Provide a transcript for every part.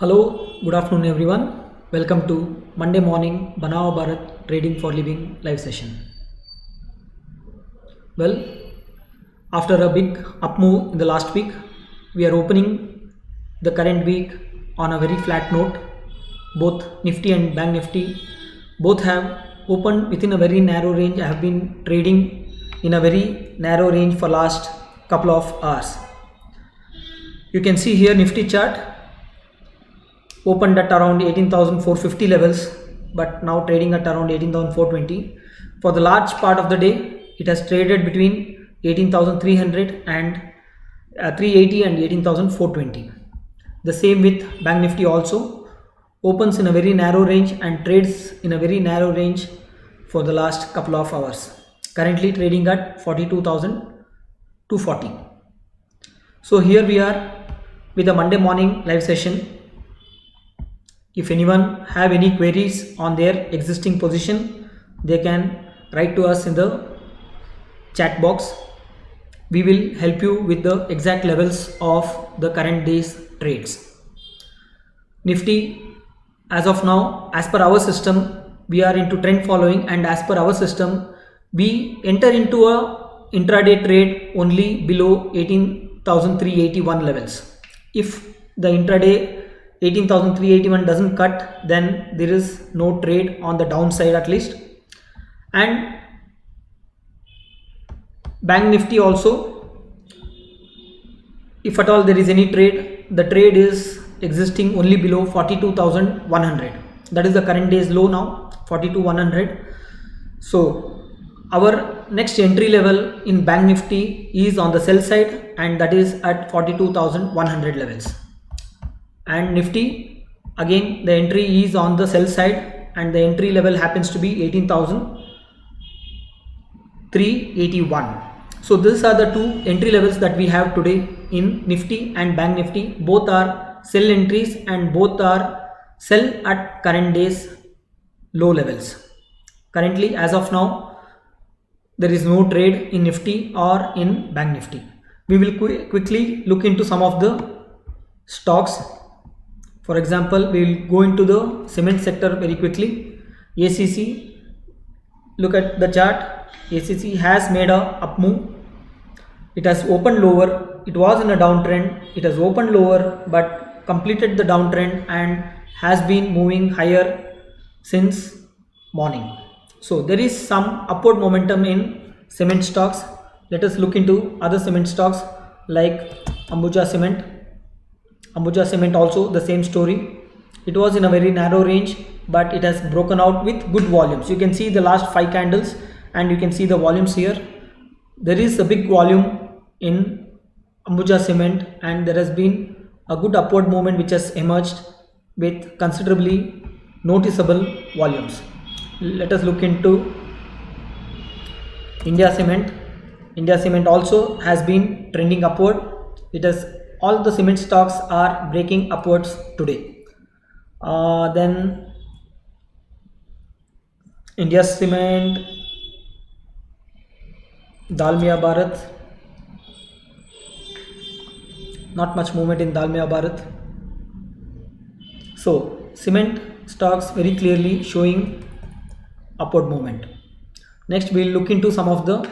Hello, good afternoon everyone. Welcome to Monday morning Banao Bharat Trading for Living live session. Well, after a big up move in the last week, we are opening the current week on a very flat note. Both Nifty and Bank Nifty both have opened within a very narrow range. I have been trading in a very narrow range for last couple of hours. You can see here Nifty chart opened at around 18,450 levels, but now trading at around 18,420. For the large part of the day, it has traded between 18,300 and 380 and 18,420. The same with Bank Nifty also opens in a very narrow range and trades in a very narrow range for the last couple of hours. Currently trading at 42,240. So here we are with a Monday morning live session. If anyone have any queries on their existing position, they can write to us in the chat box. We will help you with the exact levels of the current day's trades. Nifty, as of now, as per our system, we are into trend following, and as per our system, we enter into a intraday trade only below 18,381 levels. If the intraday 18,381 doesn't cut, then there is no trade on the downside at least. And Bank Nifty also, if at all there is any trade, the trade is existing only below 42,100. That is the current day's low now, 42,100. So our next entry level in Bank Nifty is on the sell side, and that is at 42,100 levels. And Nifty, again the entry is on the sell side, and the entry level happens to be 18,381. So these are the two entry levels that we have today in Nifty and Bank Nifty. Both are sell entries and both are sell at current day's low levels. Currently, as of now, there is no trade in Nifty or in Bank Nifty. We will quickly look into some of the stocks. For example, we will go into the cement sector very quickly. ACC, look at the chart. ACC has made a up move. It has opened lower. It was in a downtrend. It has opened lower but completed the downtrend and has been moving higher since morning. So there is some upward momentum in cement stocks. Let us look into other cement stocks like Ambuja Cement. Ambuja Cement also the same story. It was in a very narrow range, but it has broken out with good volumes. You can see the last 5 candles and you can see the volumes here. There is a big volume in Ambuja Cement, and there has been a good upward movement which has emerged with considerably noticeable volumes. Let us look into India Cement. India Cement also has been trending upward. It has all the cement stocks are breaking upwards today. Then India Cement, Dalmia Bharat, not much movement in Dalmia Bharat. So cement stocks very clearly showing upward movement. Next we will look into some of the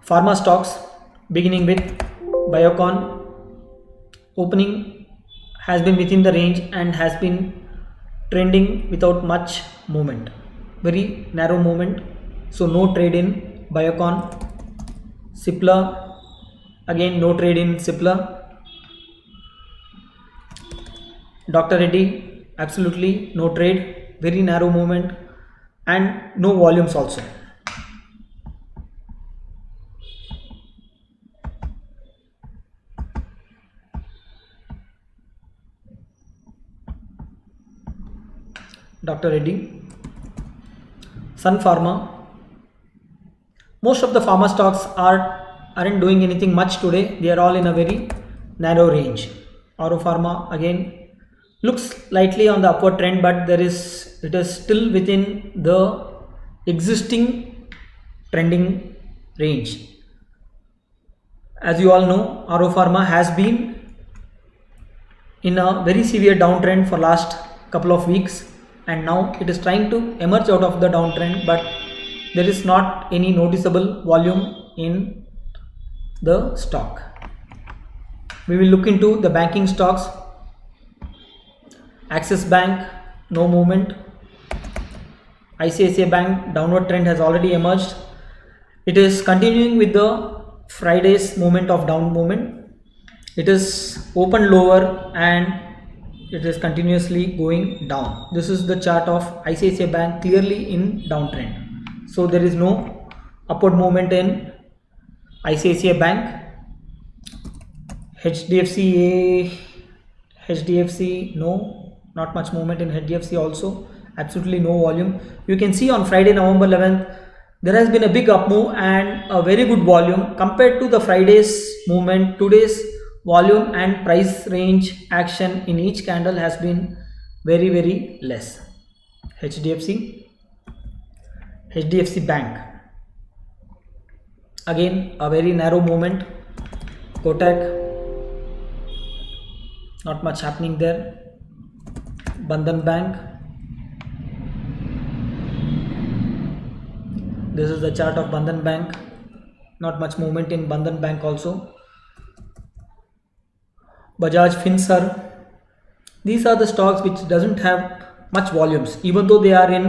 pharma stocks, beginning with Biocon. Opening has been within the range and has been trending without much movement, very narrow movement, so no trade in Biocon. Cipla, again no trade in Cipla. Dr. Reddy, absolutely no trade, very narrow movement and no volumes also. Dr. Reddy. Sun Pharma. Most of the pharma stocks aren't doing anything much today. They are all in a very narrow range. Auro Pharma again looks slightly on the upward trend, but it is still within the existing trending range. As you all know, Aro Pharma has been in a very severe downtrend for last couple of weeks, and now it is trying to emerge out of the downtrend, but there is not any noticeable volume in the stock. We will look into the banking stocks. Axis Bank, no movement. ICICI Bank, downward trend has already emerged. It is continuing with the Friday's movement of down movement. It is open lower and it is continuously going down. This is the chart of ICICI Bank, clearly in downtrend. So there is no upward movement in ICICI Bank. HDFC, no, not much movement in HDFC also. Absolutely no volume. You can see on Friday, November 11th, there has been a big up move and a very good volume compared to the Friday's movement. Today's volume and price range action in each candle has been very, very less. HDFC Bank, again a very narrow movement. Kotak, not much happening there. Bandhan Bank, this is the chart of Bandhan Bank, not much movement in Bandhan Bank also. Bajaj Finserv, these are the stocks which doesn't have much volumes, even though they are in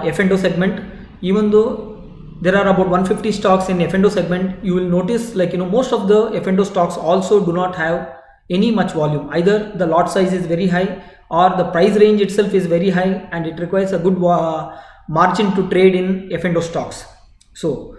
F&O segment. Even though there are about 150 stocks in F&O segment, you will notice, like, most of the F&O stocks also do not have any much volume. Either the lot size is very high or the price range itself is very high, and it requires a good margin to trade in F&O stocks. So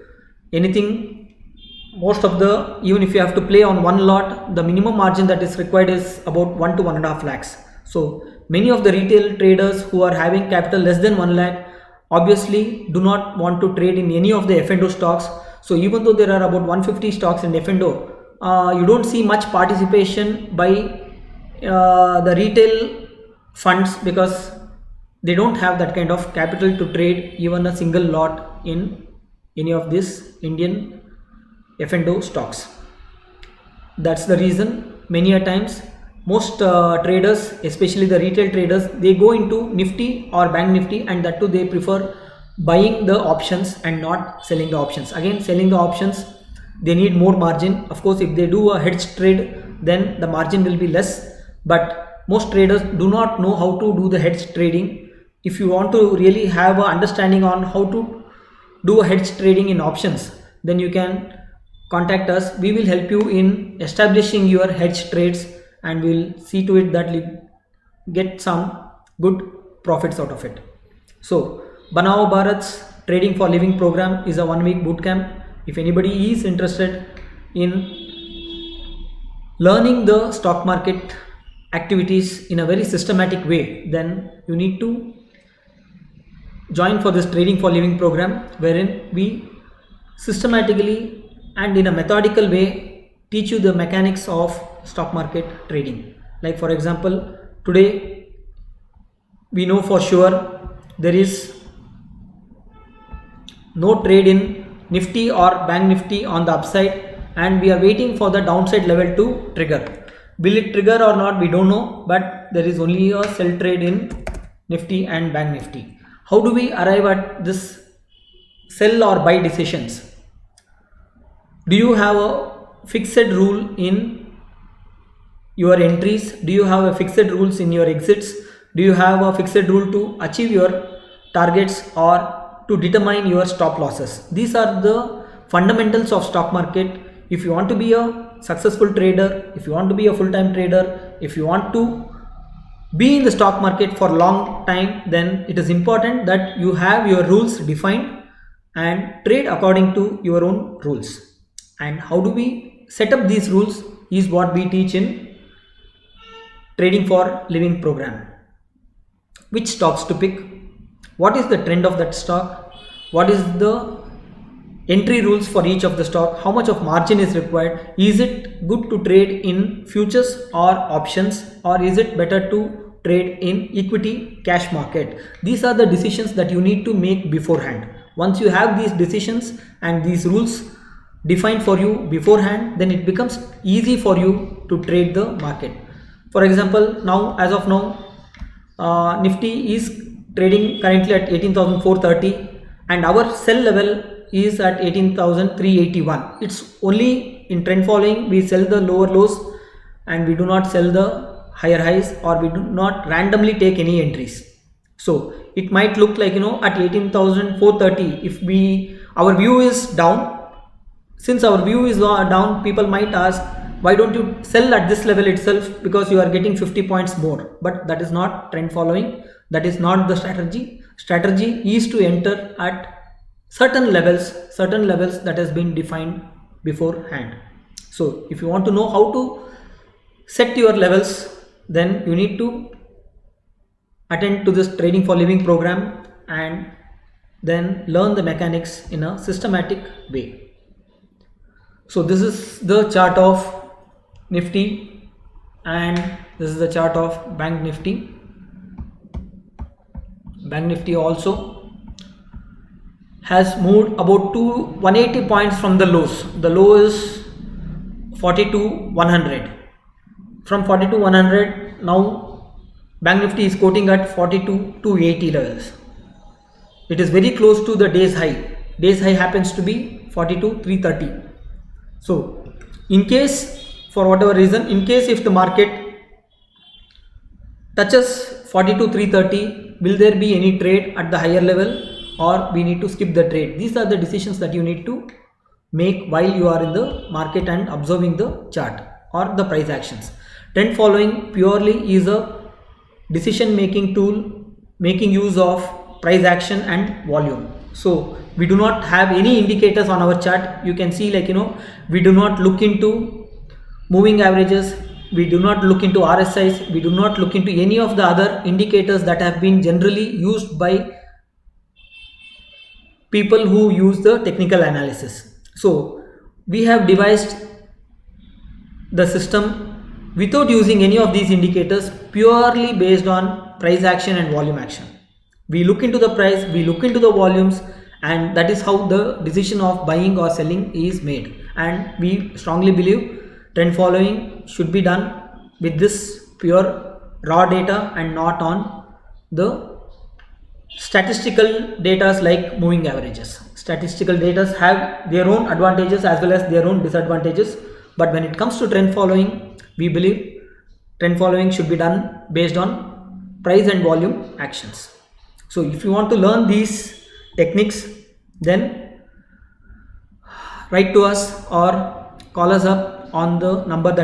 most of the, even if you have to play on one lot, the minimum margin that is required is about 1 to 1.5 lakhs. So many of the retail traders who are having capital less than 1 lakh obviously do not want to trade in any of the F&O stocks. So even though there are about 150 stocks in F&O, you don't see much participation by the retail funds, because they don't have that kind of capital to trade even a single lot in any of these Indian F&O stocks. That's the reason many a times most traders, especially the retail traders, they go into Nifty or Bank Nifty, and that too they prefer buying the options and not selling the options. Again, selling the options, they need more margin. Of course, if they do a hedge trade, then the margin will be less, but most traders do not know how to do the hedge trading. If you want to really have an understanding on how to do a hedge trading in options, then you can contact us. We will help you in establishing your hedge trades, and we'll see to it that you get some good profits out of it. So Banao Bharat's Trading for Living program is a 1-week bootcamp. If anybody is interested in learning the stock market activities in a very systematic way, then you need to join for this Trading for Living program, wherein we systematically and in a methodical way teach you the mechanics of stock market trading. Like, for example, today we know for sure there is no trade in Nifty or Bank Nifty on the upside, and we are waiting for the downside level to trigger. Will it trigger or not, we don't know, but there is only a sell trade in Nifty and Bank Nifty. How do we arrive at this sell or buy decisions? Do you have a fixed rule in your entries? Do you have a fixed rules in your exits? Do you have a fixed rule to achieve your targets or to determine your stop losses? These are the fundamentals of stock market. If you want to be a successful trader, if you want to be a full-time trader, if you want to be in the stock market for a long time, then it is important that you have your rules defined and trade according to your own rules. And how do we set up these rules is what we teach in Trading for Living program. Which stocks to pick, what is the trend of that stock, what is the entry rules for each of the stock, how much of margin is required, is it good to trade in futures or options, or is it better to trade in equity cash market? These are the decisions that you need to make beforehand. Once you have these decisions and these rules defined for you beforehand, then it becomes easy for you to trade the market. For example, now as of now, Nifty is trading currently at 18,430 and our sell level is at 18,381. It's only in trend following we sell the lower lows and we do not sell the higher highs, or we do not randomly take any entries. So it might look like, at 18,430, if our view is down. Since our view is down, people might ask, why don't you sell at this level itself, because you are getting 50 points more. But that is not trend following. That is not the strategy. Strategy is to enter at certain levels that has been defined beforehand. So if you want to know how to set your levels, then you need to attend to this trading for living program and then learn the mechanics in a systematic way. So this is the chart of Nifty and this is the chart of Bank Nifty. Bank Nifty also has moved about 180 points from the lows. The low is 42,100. From 42,100, now Bank Nifty is quoting at 42,280 levels. It is very close to the day's high. Day's high happens to be 42,330. So in case, for whatever reason, in case if the market touches 42,330, will there be any trade at the higher level, or we need to skip the trade? These are the decisions that you need to make while you are in the market and observing the chart or the price actions. Trend following purely is a decision making tool making use of price action and volume. So we do not have any indicators on our chart. You can see, we do not look into moving averages, we do not look into RSIs, we do not look into any of the other indicators that have been generally used by people who use the technical analysis. So we have devised the system without using any of these indicators, purely based on price action and volume action. We look into the price, we look into the volumes, and that is how the decision of buying or selling is made. And we strongly believe trend following should be done with this pure raw data and not on the statistical data like moving averages. Statistical data have their own advantages as well as their own disadvantages, but when it comes to trend following, we believe trend following should be done based on price and volume actions. So if you want to learn these techniques, then write to us or call us up on the number that